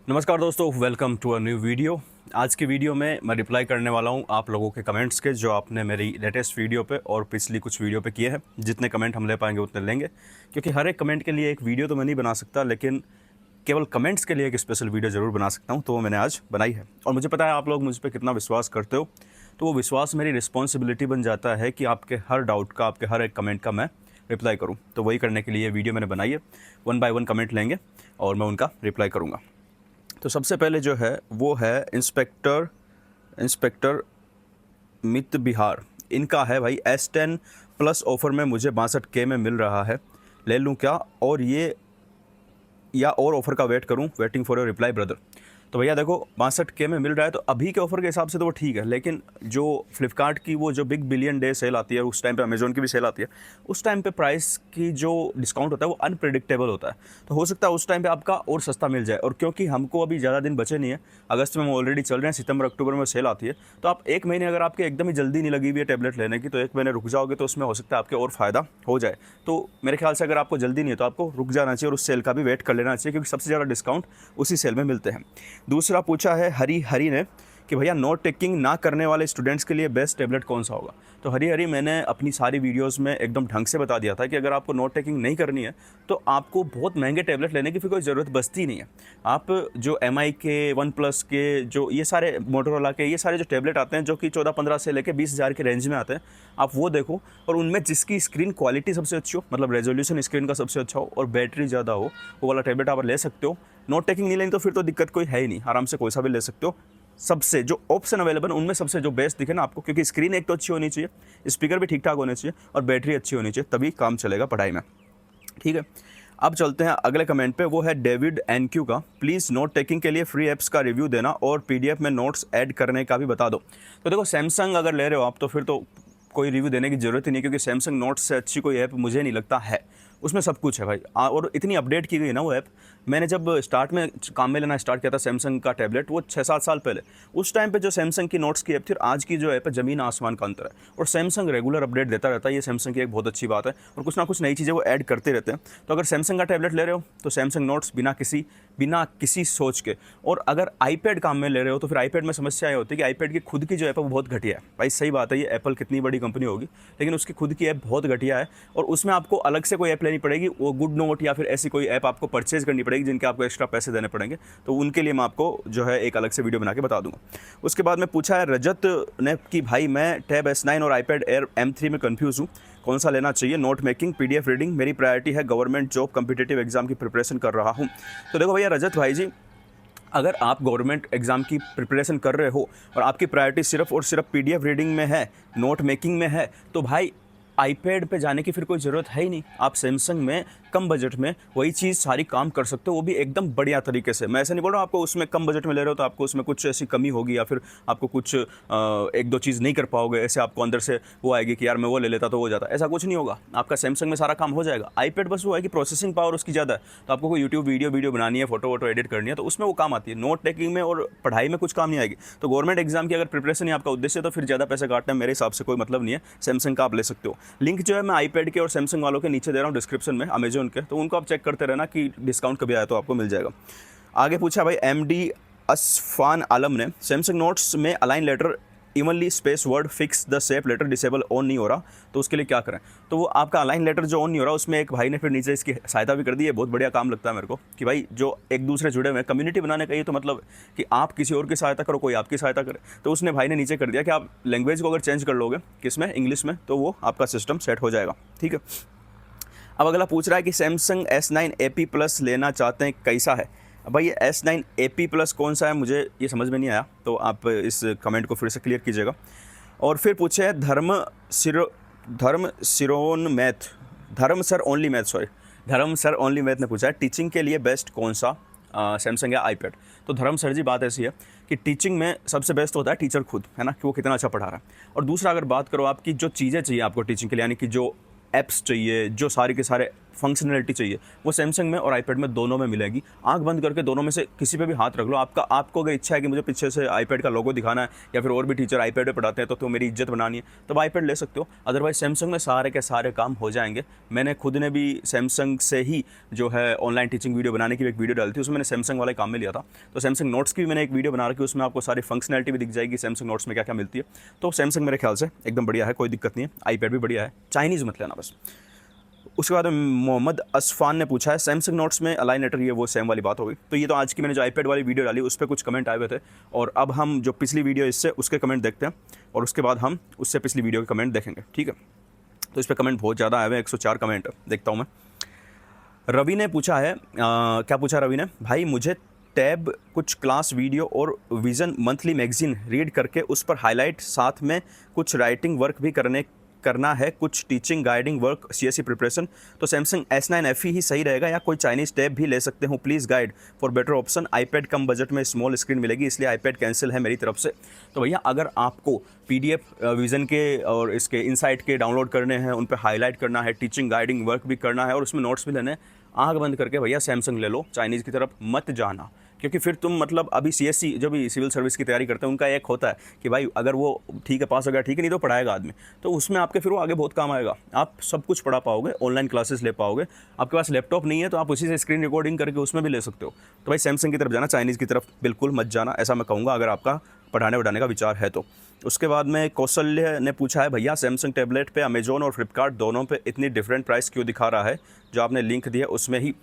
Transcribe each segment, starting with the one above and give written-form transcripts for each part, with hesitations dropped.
नमस्कार दोस्तों, welcome to a new video. आज की वीडियो में मैं रिप्लाई करने वाला हूं आप लोगों के कमेंट्स के, जो आपने मेरी लेटेस्ट वीडियो पे और पिछली कुछ वीडियो पे किए हैं। जितने कमेंट हम ले पाएंगे उतने लेंगे, क्योंकि हर एक कमेंट के लिए एक वीडियो तो मैं नहीं बना सकता, लेकिन केवल कमेंट्स के लिए एक स्पेशल वीडियो ज़रूर बना सकता हूँ। तो वो मैंने आज बनाई है और मुझे पता है आप लोग मुझ पर कितना विश्वास करते हो। तो वो विश्वास मेरी रिस्पॉन्सिबिलिटी बन जाता है कि आपके हर डाउट का, आपके हर एक कमेंट का मैं रिप्लाई करूँ। तो वही करने के लिए वीडियो मैंने बनाई है। 1 बाय 1 कमेंट लेंगे और मैं उनका रिप्लाई करूँगा। तो सबसे पहले जो है वो है इंस्पेक्टर मित बिहार। इनका है भाई S10 प्लस ऑफ़र में मुझे 62K में मिल रहा है, ले लूँ क्या? और ये या और ऑफ़र का वेट करूँ? Waiting for your reply brother. तो भैया देखो, 62K में मिल रहा है तो अभी के ऑफ़र के हिसाब से तो वो ठीक है, लेकिन जो फ्लिपकार्ट की वो जो बिग बिलियन डे सेल आती है, उस टाइम पे अमेज़ॉन की भी सेल आती है, उस टाइम पे प्राइस की जो डिस्काउंट होता है वो अनप्रेडिक्टेबल होता है। तो हो सकता है उस टाइम पे आपका और सस्ता मिल जाए। और क्योंकि हमको अभी ज़्यादा दिन बचे नहीं है, अगस्त में हम ऑलरेडी चल रहे हैं, सितंबर अक्टूबर में सेल आती है, तो आप 1 महीने अगर आपके एकदम ही जल्दी नहीं लगी हुई है टैबलेट लेने की, तो 1 महीने रुक जाओगे तो उसमें हो सकता है आपके और फ़ायदा हो जाए। तो मेरे ख्याल से अगर आपको जल्दी नहीं है तो आपको रुक जाना चाहिए और उस सेल का भी वेट कर लेना चाहिए, क्योंकि सबसे ज़्यादा डिस्काउंट उसी सेल में मिलते हैं। दूसरा पूछा है हरी ने कि भैया नोट टेकिंग ना करने वाले स्टूडेंट्स के लिए बेस्ट टैबलेट कौन सा होगा। तो हरी मैंने अपनी सारी वीडियोस में एकदम ढंग से बता दिया था कि अगर आपको नोट टेकिंग नहीं करनी है तो आपको बहुत महंगे टैबलेट लेने की फिर कोई ज़रूरत बचती नहीं है। आप जो MI के, OnePlus के, जो ये सारे मोटोरोला के, ये सारे जो टैबलेट आते हैं जो कि 14-15 से लेकर 20,000 के रेंज में आते हैं, आप वो देखो और उनमें जिसकी स्क्रीन क्वालिटी सबसे अच्छी हो, मतलब रेजोल्यूशन स्क्रीन का सबसे अच्छा हो और बैटरी ज़्यादा हो, वो वाला टैबलेट आप ले सकते हो। नोट टेकिंग नहीं लेनी तो फिर तो दिक्कत कोई है ही नहीं, आराम से कोई सा भी ले सकते हो। सबसे जो ऑप्शन अवेलेबल उनमें सबसे जो बेस्ट दिखे ना आपको, क्योंकि स्क्रीन एक तो अच्छी होनी चाहिए, स्पीकर भी ठीक ठाक होने चाहिए और बैटरी अच्छी होनी चाहिए, तभी काम चलेगा पढ़ाई में। ठीक है, अब चलते हैं अगले कमेंट पे। वो है डेविड NQ का, प्लीज़ नोट टेकिंग के लिए फ्री ऐप्स का रिव्यू देना और PDF में नोट्स ऐड करने का भी बता दो। तो देखो, सैमसंग अगर ले रहे हो आप तो फिर तो कोई रिव्यू देने की ज़रूरत ही नहीं, क्योंकि सैमसंग नोट्स से अच्छी कोई ऐप मुझे नहीं लगता है। उसमें सब कुछ है भाई, और इतनी अपडेट की गई है ना वो ऐप। मैंने जब स्टार्ट में काम में लेना स्टार्ट किया था सैमसंग का टैबलेट, वो 6-7 साल पहले, उस टाइम पे जो सैमसंग की नोट्स की ऐप थी और आज की जो ऐप है, ज़मीन आसमान का अंतर है। और सैमसंग रेगुलर अपडेट देता रहता है, ये सैमसंग की एक बहुत अच्छी बात है, और कुछ ना कुछ नई चीज़ें वो ऐड करते रहते हैं। तो अगर सैमसंग का टैबलेट ले रहे हो तो सैमसंग नोट्स बिना किसी सोच के। और अगर आईपैड काम में ले रहे हो तो फिर आईपैड में समस्या ये होती है कि आईपैड की खुद की जो ऐप है वो बहुत घटिया है। भाई सही बात है, ये एप्पल कितनी बड़ी कंपनी होगी, लेकिन उसकी खुद की ऐप बहुत घटिया है और उसमें आपको अलग से कोई ऐप लेनी पड़ेगी, वो गुड नोट या फिर ऐसी कोई ऐप आपको परचेज करनी पड़ेगी जिनके आपको एक्स्ट्रा पैसे देने पड़ेंगे। तो उनके लिए मैं आपको जो है एक अलग से वीडियो बना के बता दूंगा। उसके बाद में पूछा है रजत ने कि भाई मैं टैब S9 और iPad Air M3 में कन्फ्यूज़ हूँ, कौन सा लेना चाहिए? नोट मेकिंग, PDF रीडिंग, मेरी प्रायोरिटी है गवर्नमेंट जॉब, कम्पिटिटिव एग्जाम की प्रिपरेशन कर रहा हूँ। तो देखो भैया रजत भाई जी, अगर आप गवर्नमेंट एग्ज़ाम की प्रिपरेशन कर रहे हो और आपकी प्रायोरिटी सिर्फ और सिर्फ PDF रीडिंग में है, नोट मेकिंग में है, तो भाई आईपैड पे जाने की फिर कोई ज़रूरत है ही नहीं। आप सैमसंग में कम बजट में वही चीज़ सारी काम कर सकते हो, वो भी एकदम बढ़िया तरीके से। मैं ऐसा नहीं बोल रहा हूँ आपको उसमें कम बजट में ले रहे हो तो आपको उसमें कुछ ऐसी कमी होगी या फिर आपको कुछ एक दो चीज़ नहीं कर पाओगे, ऐसे आपको अंदर से वो आएगी कि यार मैं वो ले लेता तो हो जाता। ऐसा कुछ नहीं होगा, आपका सैमसंग में सारा काम हो जाएगा। आईपैड बस वो है कि प्रोसेसिंग पावर उसकी ज़्यादा है, तो आपको कोई यूट्यूब वीडियो बनानी है, फोटो वोटो एडिट करनी है, तो उसमें वो काम आती है। नोट टेकिंग में और पढ़ाई में कुछ काम नहीं आएगी। तो गवर्नमेंट एग्जाम की अगर प्रिपरेशन ही आपका उद्देश्य है तो फिर ज़्यादा पैसे काटना मेरे हिसाब से कोई मतलब नहीं है। सैमसंग का आप ले सकते हो। लिंक जो है मैं आईपैड के और सैमसंग वालों के नीचे दे रहा हूँ डिस्क्रिप्शन में, अमेजोन के, तो उनको आप चेक करते रहना कि डिस्काउंट कभी आया तो आपको मिल जाएगा। आगे पूछा भाई MD असफान आलम ने, सैमसंग नोट्स में align letter evenly space word fix the shape letter disable on नहीं हो रहा, तो उसके लिए क्या करें? तो वो आपका अलाइन लेटर जो ऑन नहीं हो रहा, उसमें एक भाई ने फिर नीचे इसकी सहायता भी कर दी है। बहुत बढ़िया काम लगता है मेरे को कि भाई जो एक दूसरे जुड़े हुए हैं, कम्युनिटी बनाने का ये तो मतलब कि आप किसी और की सहायता करो, कोई आपकी सहायता करे। तो उसने भाई ने नीचे कर दिया कि आप लैंग्वेज को अगर चेंज कर लोगे, किसमें, इंग्लिश में, तो वो आपका सिस्टम सेट हो जाएगा। ठीक है, अब अगला पूछ रहा है कि सैमसंग S9 AP प्लस लेना चाहते हैं, कैसा है? अब भाई ये S9 AP प्लस कौन सा है, मुझे ये समझ में नहीं आया, तो आप इस कमेंट को फिर से क्लियर कीजिएगा। और फिर पूछे है धर्म सर ओनली मैथ ने पूछा है, टीचिंग के लिए बेस्ट कौन सा, सैमसंग या आईपैड? तो धर्म सर जी, बात ऐसी है कि टीचिंग में सबसे बेस्ट होता है टीचर खुद, है ना, कि वो कितना अच्छा पढ़ा रहा है। और दूसरा अगर बात करो आपकी जो चीज़ें चाहिए आपको टीचिंग के लिए, यानी कि जो ऐप्स चाहिए, जो सारे के सारे फंक्शनलिटी चाहिए वो सैमसंग में और आईपैड में दोनों में मिलेगी। आंख बंद करके दोनों में से किसी पे भी हाथ रख लो। आपको अगर इच्छा है कि मुझे पीछे से आईपैड का लोगो दिखाना है या फिर और भी टीचर आईपैड पे पढ़ाते हैं तो मेरी इज्जत बनानी है तब आईपैड ले सकते हो। अदरवाइज सैमसंग में सारे के सारे काम हो जाएंगे। मैंने खुद ने भी सैमसंग से ही जो है ऑनलाइन टीचिंग वीडियो बनाने की एक वीडियो डाली थी, उसमें मैंने सैमसंग वाले काम में लिया था। तो सैमसंग नोट्स की भी मैंने एक वीडियो बना रखी है, उसमें आपको सारी फंक्शनलिटी भी दिख जाएगी सैमसंग नोट्स में क्या क्या मिलती है। तो सैमसंग मेरे ख्याल से एकदम बढ़िया है, कोई दिक्कत नहीं है। आईपैड भी बढ़िया है, चाइनीज़ मत लेना बस। उसके बाद मोहम्मद असफ़ान ने पूछा है सैमसंग नोट्स में अलाइन लेटर, ये वो सेम वाली बात हो गई। तो ये तो आज की मैंने जो आईपैड वाली वीडियो डाली उस पर कुछ कमेंट आए हुए थे, और अब हम जो पिछली वीडियो इससे उसके कमेंट देखते हैं और उसके बाद हम उससे पिछली वीडियो के कमेंट देखेंगे, ठीक है। तो इस पर कमेंट बहुत ज़्यादा आए हुए हैं, 104 कमेंट देखता हूँ मैं। रवि ने पूछा है क्या पूछा रवि ने, भाई मुझे टैब कुछ क्लास वीडियो और विज़न मंथली मैगजीन रीड करके उस पर हाईलाइट, साथ में कुछ राइटिंग वर्क भी करना है, कुछ teaching guiding work, CSC preparation. तो सैमसंग S9 FE ही सही रहेगा या कोई चाइनीज़ टैब भी ले सकते हूँ? Please guide for better option. IPad come budget में स्मॉल स्क्रीन मिलेगी, इसलिए आईपैड कैंसिल है मेरी तरफ से। तो भैया अगर आपको PDF विज़न के और इसके इनसाइट के डाउनलोड करने हैं, उन पर हाईलाइट करना है, टीचिंग गाइडिंग वर्क भी करना है और उसमें नोट्स भी लेने हैं, आँख बंद करके भैया सैमसंग ले लो, चाइनीज़ की तरफ मत जाना। क्योंकि फिर तुम मतलब अभी CSC जो भी सिविल सर्विस की तैयारी करते हैं उनका एक होता है कि भाई अगर वो ठीक है पास हो गया ठीक है, नहीं तो पढ़ाएगा आदमी, तो उसमें आपके फिर वो आगे बहुत काम आएगा। आप सब कुछ पढ़ा पाओगे, ऑनलाइन क्लासेस ले पाओगे। आपके पास लैपटॉप नहीं है तो आप उसी से स्क्रीन रिकॉर्डिंग करके उसमें भी ले सकते हो। तो भाई सैमसंग की तरफ जाना, चाइनीज़ की तरफ बिल्कुल मत जाना, ऐसा मैं कहूँगा अगर आपका पढ़ाने वढ़ाने का विचार है तो। उसके बाद में कौशल्य ने पूछा है भैया सैमसंग टैबलेट पे अमेजोन और फ्लिपकार्ट दोनों पे इतनी डिफरेंट प्राइस क्यों दिखा रहा है? जो आपने लिंक दिया उसमें ही,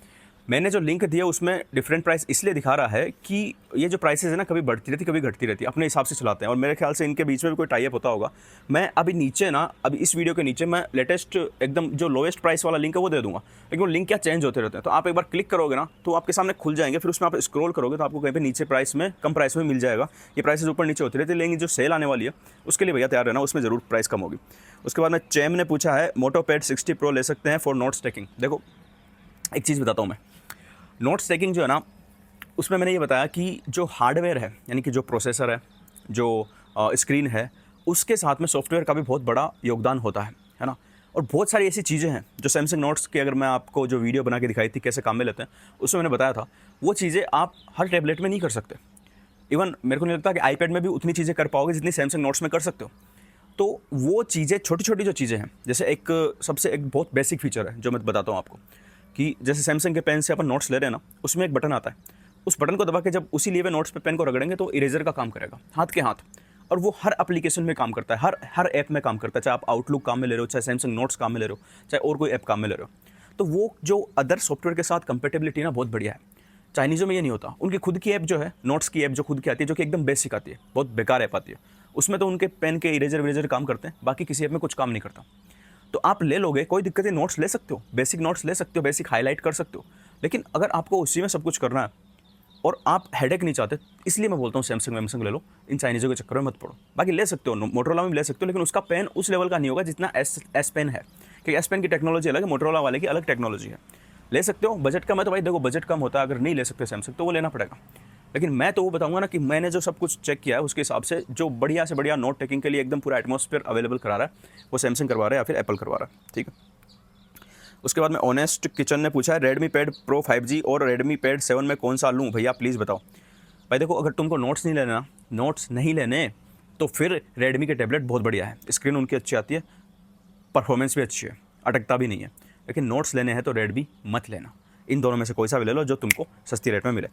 मैंने जो लिंक दिया उसमें डिफरेंट प्राइस इसलिए दिखा रहा है कि ये जो प्राइसेस है ना कभी बढ़ती रहती कभी घटती रहती है, अपने हिसाब से चलाते हैं और मेरे ख्याल से इनके बीच में भी कोई टाई अप होता होगा। मैं अभी नीचे ना, अभी इस वीडियो के नीचे मैं लेटेस्ट एकदम जो लोएस्ट प्राइस वाला लिंक है वो दे दूंगा, लेकिन वो लिंक क्या चेंज होते रहते हैं। तो आप एक बार क्लिक करोगे ना तो आपके सामने खुल जाएंगे, फिर उसमें आप स्क्रॉल करोगे तो आपको कहीं पर नीचे प्राइस में कम प्राइस में मिल जाएगा। ये प्राइसेस ऊपर नीचे होती रहती है, लेकिन जो सेल आने वाली है उसके लिए भैया तैयार रहना, उसमें ज़रूर प्राइस कम होगी। उसके बाद में चैम ने पूछा है मोटो पैड 60 Pro ले सकते हैं फॉर नोट्स टेकिंग? देखो एक चीज़ बताता हूँ मैं, नोट्स टेकिंग जो है ना उसमें मैंने ये बताया कि जो हार्डवेयर है यानी कि जो प्रोसेसर है, जो स्क्रीन है, उसके साथ में सॉफ्टवेयर का भी बहुत बड़ा योगदान होता है ना। और बहुत सारी ऐसी चीज़ें हैं जो सैमसंग नोट्स की, अगर मैं आपको जो वीडियो बना के दिखाई थी कैसे काम में लेते हैं, उसमें मैंने बताया था वो चीज़ें आप हर टैबलेट में नहीं कर सकते। इवन मेरे को नहीं लगता कि आईपैड में भी उतनी चीज़ें कर पाओगे जितनी सैमसंग नोट्स में कर सकते हो। तो वो चीज़ें छोटी छोटी जो चीज़ें हैं, जैसे एक सबसे एक बहुत बेसिक फीचर है जो मैं बताता हूँ आपको, कि जैसे सैमसंग के पेन से अपन नोट्स ले रहे हैं ना, उसमें एक बटन आता है, उस बटन को दबा के जब उसी लिए नोट्स पे पेन को रगड़ेंगे तो इरेजर का काम करेगा हाथ के हाथ, और वो हर एप्लीकेशन में काम करता है, हर ऐप में काम करता है। चाहे आप आउटलुक काम में ले रहे हो, चाहे सैमसंग नोट्स काम में ले रहे हो, चाहे और कोई ऐप काम में ले रहे हो, तो वो जो अदर सॉफ्टवेयर के साथ कंपेटेबिलिटी ना बहुत बढ़िया है। चाइनीज़ों में ये नहीं होता, उनकी खुद की ऐप जो है, नोट्स की ऐप जो खुद की आती है, जो कि एकदम बेसिक आती है, बहुत बेकार ऐप आती है, उसमें तो उनके पेन के इरेजर विरेजर काम करते हैं, बाकी किसी ऐप में कुछ काम नहीं करता। तो आप ले लोगे, कोई दिक्कत नहीं, नोट्स ले सकते हो, बेसिक नोट्स ले सकते हो, बेसिक हाईलाइट कर सकते हो, लेकिन अगर आपको उसी में सब कुछ करना है और आप हेडेक नहीं चाहते, इसलिए मैं बोलता हूँ सैमसंग ले लो, इन चाइनीज़ों के चक्कर में मत पड़ो। बाकी ले सकते हो, मोटरोला में भी ले सकते हो, लेकिन उसका पेन उस लेवल का नहीं होगा जितना एस पेन है, क्योंकि एस पेन की टेक्नोलॉजी अलग है, मोटरोला वाले की अलग टेक्नोलॉजी है। ले सकते हो, बजट कम है तो भाई देखो बजट कम होता है, अगर नहीं ले सकते सैमसंग तो वो लेना पड़ेगा। लेकिन मैं तो वो बताऊंगा ना कि मैंने जो सब कुछ चेक किया है उसके हिसाब से जो बढ़िया से बढ़िया नोट टेकिंग के लिए एकदम पूरा एटमॉस्फेयर अवेलेबल करा रहा है वो सैमसंग करवा रहा है या फिर एप्पल करवा रहा है, ठीक है। उसके बाद में ऑनेस्ट किचन ने पूछा है रेडमी पैड प्रो 5G और रेडमी पैड 7 में कौन सा लूँ भैया प्लीज़ बताओ। भाई देखो अगर तुमको नोट्स नहीं लेने तो फिर रेडमी के टैबलेट बहुत बढ़िया है, स्क्रीन उनकी अच्छी आती है, परफॉर्मेंस भी अच्छी है, अटकता भी नहीं है। लेकिन नोट्स लेने हैं तो रेडमी मत लेना, इन दोनों में से कोई सा भी ले लो जो तुमको सस्ती रेट में मिले।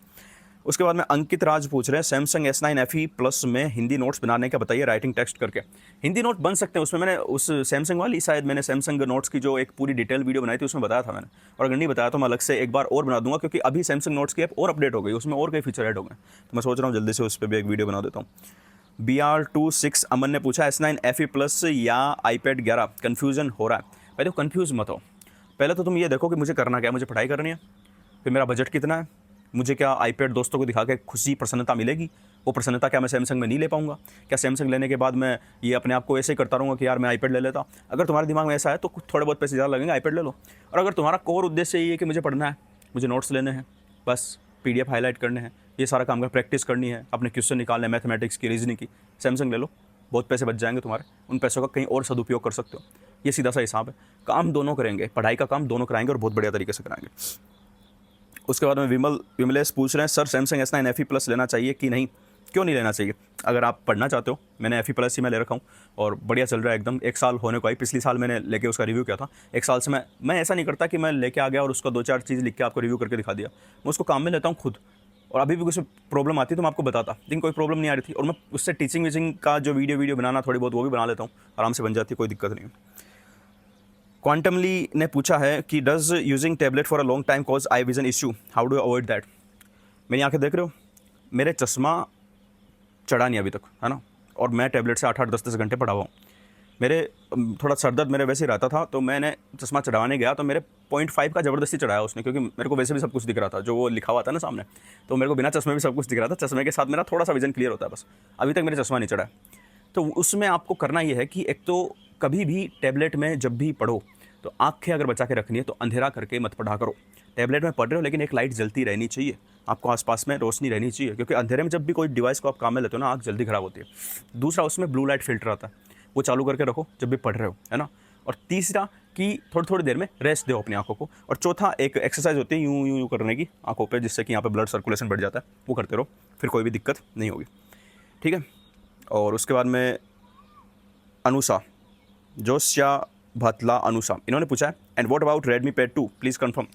उसके बाद में अंकित राज पूछ रहे हैं सैमसंग S9 FE प्लस में हिंदी नोट्स बनाने का बताइए राइटिंग टेक्स्ट करके। हिंदी नोट बन सकते हैं, उसमें मैंने उस सैमसंग वाली शायद मैंने सैमसंग नोट्स की जो एक पूरी डिटेल वीडियो बनाई थी उसमें बताया था मैंने, और अगर नहीं बताया तो मैं अलग से एक बार और बना दूंगा, क्योंकि अभी सैमसंग नोट्स की ऐप और अपडेट हो गई, उसमें और कई फीचर ऐड हो गए, तो मैं सोच रहा हूँ जल्दी से उस पर भी एक वीडियो बना देता हूँ। BR26 अमन ने पूछा S9 FE प्लस या iPad 11 कन्फ्यूजन हो रहा है। भाई देखो कन्फ्यूज़ मत हो, पहले तो तुम ये देखो कि मुझे करना क्या है, मुझे पढ़ाई करनी है, फिर मेरा बजट कितना है, मुझे क्या आईपैड दोस्तों को दिखा के खुशी प्रसन्नता मिलेगी, वो प्रसन्नता क्या मैं सैमसंग में नहीं ले पाऊंगा? क्या सैमसंग लेने के बाद मैं ये अपने आप को ऐसे ही करता रहूँगा कि यार मैं आईपैड ले लेता? अगर तुम्हारे दिमाग में ऐसा है तो थोड़े बहुत पैसे ज़्यादा लगेंगे, आईपैड ले लो। और अगर तुम्हारा कोर उद्देश्य ये है कि मुझे पढ़ना है, मुझे नोट्स लेने हैं, बस PDF हाईलाइट करने हैं, ये सारा काम का प्रैक्टिस करनी है, अपने क्वेश्चन निकालने मैथमेटिक्स की, रीजनिंग की, सैमसंग ले लो, बहुत पैसे बच जाएंगे तुम्हारे, उन पैसों का कहीं और सदुपयोग कर सकते हो। ये सीधा सा हिसाब है। काम दोनों करेंगे, पढ़ाई का काम दोनों कराएंगे और बहुत बढ़िया तरीके से कराएंगे। उसके बाद में विमलेश पूछ रहे हैं sir Samsung S9 FE plus लेना चाहिए कि नहीं, क्यों नहीं लेना चाहिए? अगर आप पढ़ना चाहते हो, मैंने FE प्लस ही मैं ले रखा हूँ और बढ़िया चल रहा है एकदम। 1 साल होने को आई, पिछली साल मैंने लेके उसका रिव्यू किया था। 1 साल से मैं ऐसा नहीं करता कि मैं लेके आ गया और उसका 2-4 चीज़ लिख के आपको रिव्यू करके दिखा दिया। मैं उसको काम में लेता हूँ खुद, और अभी भी कुछ प्रॉब्लम आती है तो मैं आपको बताता, लेकिन कोई प्रॉब्लम नहीं आ रही थी, और मैं उससे टीचिंग वीचिंग का जो वीडियो बनाना थोड़ी बहुत वो भी बना लेता हूँ, आराम से बन जाती है, कोई दिक्कत नहीं है। क्वांटमली ने पूछा है कि does using tablet for a long time cause eye vision issue, how do avoid that? मेरी आंखें देख रहे हो, मेरे चश्मा चढ़ा नहीं अभी तक, है ना, और मैं टैबलेट से 8-8 10-10 घंटे पढ़ा हुआ हूँ। मेरे थोड़ा सर दर्द मेरे वैसे ही रहता था, तो मैंने चश्मा चढ़ाने गया तो मेरे 0.5 का ज़बरदस्ती चढ़ाया उसने, क्योंकि मेरे को वैसे भी सब कुछ दिख रहा था जो वो लिखा हुआ था ना सामने, तो मेरे को बिना चश्मे भी सब कुछ दिख रहा था। चश्मे के साथ मेरा थोड़ा सा विजन क्लियर होता है बस, अभी तक मेरे चश्मा नहीं चढ़ा है। तो उसमें आपको करना ये है कि एक तो कभी भी टैबलेट में जब भी पढ़ो तो आँखें अगर बचा के रखनी है तो अंधेरा करके मत पढ़ा करो। टैबलेट में पढ़ रहे हो लेकिन एक लाइट जलती रहनी चाहिए, आपको आसपास में रोशनी रहनी चाहिए, क्योंकि अंधेरे में जब भी कोई डिवाइस को आप काम में लेते हो ना, आँख जल्दी खराब होती है। दूसरा, उसमें ब्लू लाइट फिल्टर आता है, वो चालू करके रखो जब भी पढ़ रहे हो, है ना। और तीसरा कि थोड़ी थोड़ी देर में रेस्ट दो अपनी आँखों को। और चौथा, एक एक्सरसाइज होती है यूँ यूँ यूँ करने की आँखों पे, जिससे कि यहाँ पे ब्लड सर्कुलेशन बढ़ जाता है, वो करते रहो, फिर कोई भी दिक्कत नहीं होगी, ठीक है। और उसके बाद में अनुषा जोशिया भतला अनुषा, इन्होंने पूछा है and what about Redmi Pad 2 please confirm.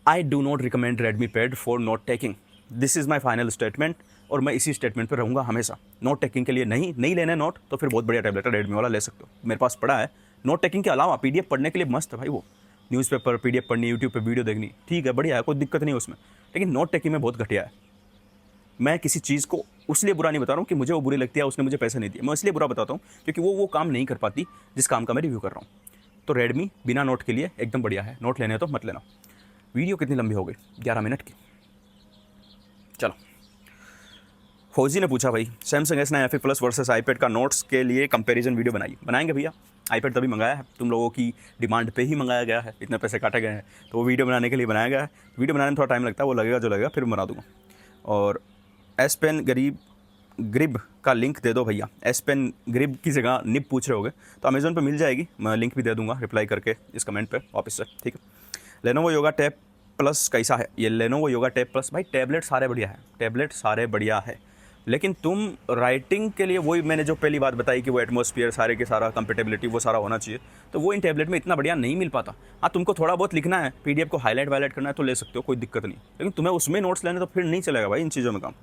I do not recommend Redmi Pad for note taking, this is my final statement, और मैं इसी स्टेटमेंट पर रहूँगा हमेशा। नोट टेकिंग के लिए नहीं लेना है नोट, तो फिर बहुत बढ़िया टैबलेट है रेडमी वाला, ले सकते हो, मेरे पास पड़ा है। नोट टेकिंग के अलावा PDF पढ़ने के लिए मस्त है भाई, वो न्यूज़पेपर PDF पढ़नी, यूट्यूब पर वीडियो देखनी, ठीक है, बढ़िया है, कोई दिक्कत नहीं है उसमें। लेकिन नोट टेकिंग में बहुत घटिया है। मैं किसी चीज़ को उसलिए बुरा नहीं बता रहा हूँ कि मुझे वो बुरी लगती है, उसने मुझे पैसे नहीं दिए, मैं इसलिए बुरा बताता हूँ क्योंकि वो काम नहीं कर पाती जिस काम का मैं रिव्यू कर रहा हूँ। तो रेडमी बिना नोट के लिए एकदम बढ़िया है, नोट लेने तो मत लेना। वीडियो कितनी लंबी हो गई? 11 मिनट की। चलो, फौजी ने पूछा भाई Samsung S9 FE plus versus iPad का नोट्स के लिए कंपैरिजन वीडियो बनाइए। बनाएंगे भैया, आईपैड तभी मंगाया है, तुम लोगों की डिमांड पे ही मंगाया गया है, इतने पैसे काटे गए हैं तो वो वीडियो बनाने के लिए बनाया गया है। वीडियो बनाने में थोड़ा टाइम लगता है, वो लगेगा जो लगेगा, फिर बना दूँगा। और S Pen ग्रिब का लिंक दे दो भैया। S Pen ग्रिब की जगह निब पूछ रहे होगे तो अमेज़न पे मिल जाएगी, मैं लिंक भी दे दूंगा रिप्लाई करके इस कमेंट पे वापस से, ठीक है। लेनोवो योगा टैब प्लस कैसा है? ये लेनोवो योगा टैब प्लस भाई टैबलेट सारे बढ़िया है, टैबलेट सारे बढ़िया है, लेकिन तुम राइटिंग के लिए वही मैंने जो पहली बात बताई कि वो एटमॉस्फेयर सारे के सारा कंपेटेबिलिटी वो सारा होना चाहिए, तो वो इन टैबलेट में इतना बढ़िया नहीं मिल पाता। हाँ, तुमको थोड़ा बहुत लिखना है, PDF को हाईलाइट वाईलाइट करना है तो ले सकते हो, कोई दिक्कत नहीं, लेकिन तुम्हें उसमें नोट्स लेने तो फिर नहीं चलेगा भाई इन चीज़ों में काम।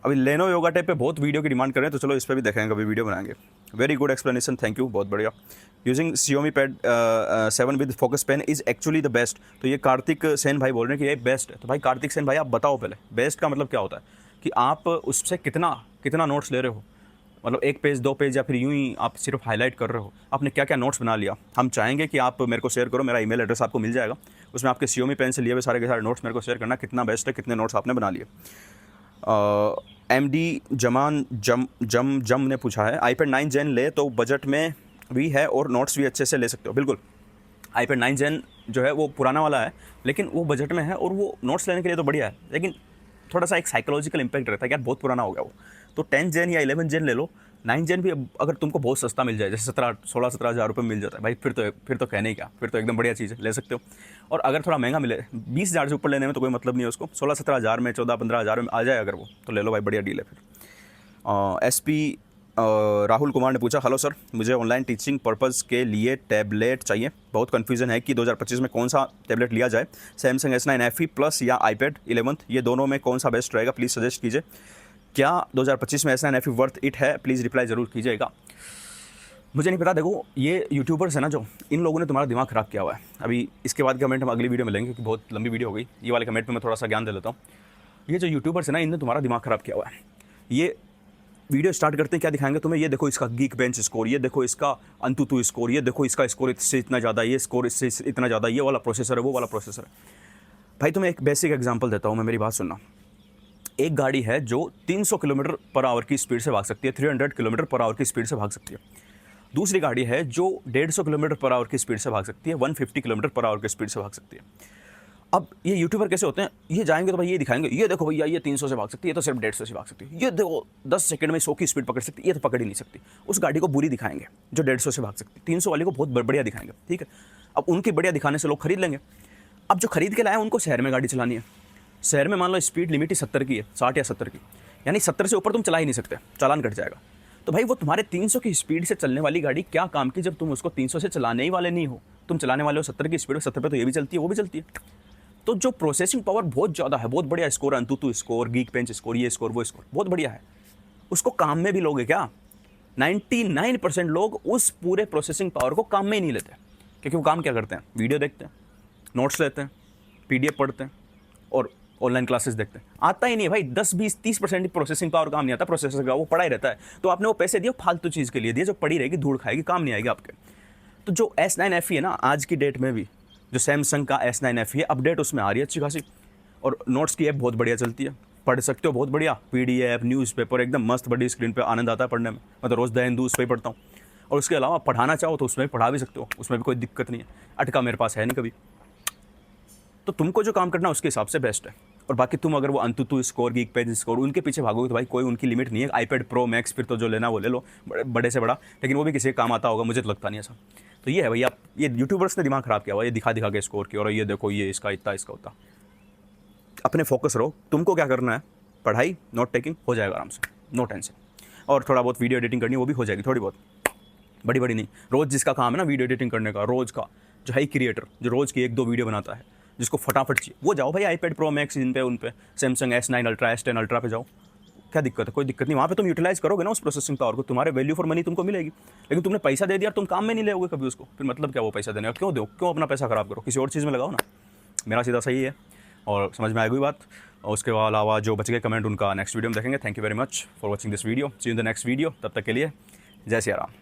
अभी लेनो योगा टैब पे बहुत वीडियो की डिमांड कर रहे हैं, तो चलो इस पर भी देखेंगे, कभी वीडियो बनाएंगे। Very good explanation, thank you, बहुत बढ़िया। Using Xiaomi Pad 7 with focus pen is actually the best, तो ये कार्तिक सेन भाई बोल रहे हैं कि ये बेस्ट है। तो भाई कार्तिक सेन भाई आप बताओ पहले बेस्ट का मतलब क्या होता है, कि आप उससे कितना नोट्स ले रहे हो, मतलब 1 पेज 2 पेज या फिर यूँ ही आप सिर्फ हाईलाइट कर रहे हो, आपने क्या क्या नोट्स बना लिया। हम चाहेंगे कि आप मेरे को शेयर करो, मेरा ईमेल एड्रेस आपको मिल जाएगा, उसमें आपके Xiaomi पेन से लिए हुए सारे के सारे नोट्स मेरे को शेयर करना, कितना बेस्ट है, कितने नोट्स आपने बना लिए। MD जमान जम ने पूछा है iPad 9 Gen ले तो बजट में भी है और नोट्स भी अच्छे से ले सकते हो। बिल्कुल, iPad 9 Gen जो है वो पुराना वाला है, लेकिन वो बजट में है और वो नोट्स लेने के लिए तो बढ़िया है, लेकिन थोड़ा सा एक साइकोलॉजिकल इम्पैक्ट रहता है कि यार बहुत पुराना हो गया वो। तो 10 Gen या 11 Gen ले लो। 9 Gen भी अगर तुमको बहुत सस्ता मिल जाए, जैसे 16-17 हज़ार रुपये मिल जाता है भाई, फिर तो कहने ही क्या, फिर तो एकदम बढ़िया चीज़ है, ले सकते हो। और अगर थोड़ा महंगा मिले, 20 हज़ार से ऊपर लेने में तो कोई मतलब नहीं है उसको, 16-17 हज़ार में, 14-15 हज़ार में आ जाए अगर वो, तो ले लो भाई, बढ़िया डील है फिर। SP राहुल कुमार ने पूछा, हेलो सर, मुझे ऑनलाइन टीचिंग पर्पज़ के लिए टैबलेट चाहिए, बहुत कन्फ्यूज़न है कि 2025 में कौन सा टैबलेट लिया जाए, सैमसंग S9 FE प्लस या iPad 11, ये दोनों में कौन सा बेस्ट रहेगा, प्लीज़ सजेस्ट कीजिए। क्या 2025 में S9 FE वर्थ इट है, प्लीज़ रिप्लाई ज़रूर कीजिएगा। मुझे नहीं पता, देखो ये यूट्यूबर्स है ना, जो इन लोगों ने तुम्हारा दिमाग ख़राब किया हुआ है। अभी इसके बाद कमेंट हम अगली वीडियो में लेंगे क्योंकि बहुत लंबी वीडियो हो गई, ये वाले कमेंट में मैं थोड़ा सा ज्ञान दे लेता हूँ। ये जो यूट्यूबर्स है ना, इनने तुम्हारा दिमाग ख़राब किया हुआ है। ये वीडियो स्टार्ट करते हैं क्या दिखाएंगे तुम्हें, ये देखो इसका गीक बेंच स्कोर, ये देखो इसका अंतुतु स्कोर, ये देखो इसका स्कोर इससे इतना ज़्यादा, ये स्कोर इससे इतना ज़्यादा, ये वाला प्रोसेसर है, वो वाला प्रोसेसर है। भाई तुम्हें एक बेसिक एग्जांपल देता हूँ मैं, मेरी बात सुनना। एक गाड़ी है जो 300 किलोमीटर पर आवर की स्पीड से भाग सकती है, 300 किलोमीटर पर आवर की स्पीड से भाग सकती है। दूसरी गाड़ी है जो 150 किलोमीटर पर आवर की स्पीड से भाग सकती है, 150 किलोमीटर पर आवर की स्पीड से भाग सकती है। अब ये यूट्यूबर कैसे होते हैं, ये जाएंगे तो भाई ये दिखाएंगे, ये देखो भैया ये 300 से भाग सकती है, ये तो सिर्फ 150 से भाग सकती है, ये देखो 10 सेकंड में 100 की स्पीड पकड़ सकती है, ये तो पकड़ ही नहीं सकती। उस गाड़ी को बुरी दिखाएंगे जो 150 से भाग सकती है, 300 वाली को बहुत बढ़िया दिखाएंगे, ठीक है। अब उनकी बढ़िया दिखाने से लोग खरीद लेंगे। अब जो खरीद के लाए उनको शहर में गाड़ी चलानी है, शहर में मान लो स्पीड लिमिट ही 70 की है, 60 या 70 की, यानी 70 से ऊपर तुम चला ही नहीं सकते, चालान कट जाएगा। तो भाई वो तुम्हारे 300 की स्पीड से चलने वाली गाड़ी क्या काम की जब तुम उसको 300 से चलाने ही वाले नहीं हो, तुम चलाने वाले हो 70 की स्पीड, 70 पे तो ये भी चलती है वो भी चलती है। तो जो प्रोसेसिंग पावर बहुत ज़्यादा है, बहुत बढ़िया score, अंतुतु score, geek bench score, ये स्कोर वो स्कोर बहुत बढ़िया है, उसको काम में भी लोगे क्या? 99% लोग उस पूरे प्रोसेसिंग पावर को काम में ही नहीं लेते, क्योंकि वो काम क्या करते हैं, वीडियो देखते हैं, नोट्स लेते हैं, PDF पढ़ते हैं और ऑनलाइन क्लासेस देखते हैं। आता ही नहीं है भाई, 10-20-30% प्रोसेसिंग पावर काम नहीं आता प्रोसेसर का, वो पड़ा ही रहता है। तो आपने वो पैसे दिए फालतू चीज़ के लिए दिए जो पड़ी रहेगी, धूल खाएगी, काम नहीं आएगी आपके। तो जो S9 FE है ना, आज की डेट में भी जो सैमसंग का S9 FE है, अपडेट उसमें आ रही है अच्छी खासी, और नोट्स की ऐप बहुत बढ़िया चलती है, पढ़ सकते हो बहुत बढ़िया, PDF न्यूज़पेपर एकदम मस्त, बड़ी स्क्रीन पे आनंद आता है पढ़ने में। मैं तो रोज़ द हिंदू उस पर ही पढ़ता हूँ, और उसके अलावा पढ़ाना चाहो तो उसमें भी पढ़ा भी सकते हो, उसमें भी कोई दिक्कत नहीं है, अटका मेरे पास है नहीं कभी। तो तुमको जो काम करना है उसके हिसाब से बेस्ट है। और बाकी तुम अगर वो अंतुतु स्कोर, गीक पेज स्कोर उनके पीछे भागोगे तो भाई कोई उनकी लिमिट नहीं है। iPad Pro Max फिर तो जो लेना वो ले लो, बड़े से बड़ा, लेकिन वो भी किसी काम आता होगा, मुझे तो लगता नहीं ऐसा। तो ये है भैया, ये यूट्यूबर्स ने दिमाग ख़राब किया हुआ, ये दिखा दिखा के स्कोर की, और ये देखो ये इसका इतना, इसका उतना। अपने फोकस रहो, तुमको क्या करना है, पढ़ाई, नोट टेकिंग हो जाएगा आराम से, नो टेंशन। और थोड़ा बहुत वीडियो एडिटिंग करनी है वो भी हो जाएगी, थोड़ी बहुत, बड़ी बड़ी नहीं। रोज़ जिसका काम है ना वीडियो एडिटिंग करने का, रोज़ का जो है क्रिएटर, जो रोज़ की 1-2 वीडियो बनाता है, जिसको फटाफट चाहिए, वो जाओ भाई iPad Pro Max इन पे, उन पे Samsung S9 ultra, S10 ultra पे जाओ, क्या दिक्कत है? कोई दिक्कत नहीं, वहाँ पे तुम यूटिलाइज करोगे ना उस प्रोसेसिंग पावर को, तुम्हारे वैल्यू फॉर मनी तुमको मिलेगी। लेकिन तुमने पैसा दे दिया, तुम काम में नहीं लोगे कभी उसको, फिर मतलब क्या वो पैसा देने का? क्यों दो, क्यों अपना पैसा खराब करो, किसी और चीज़ में लगाओ ना। मेरा सीधा सही है, और समझ में आएगी बात। और उसके अलावा जो बच गए कमेंट उनका नेक्स्ट वीडियो में देखेंगे। Thank you very much for watching this video, see you in the next video, तब तक के लिए जय सिया राम।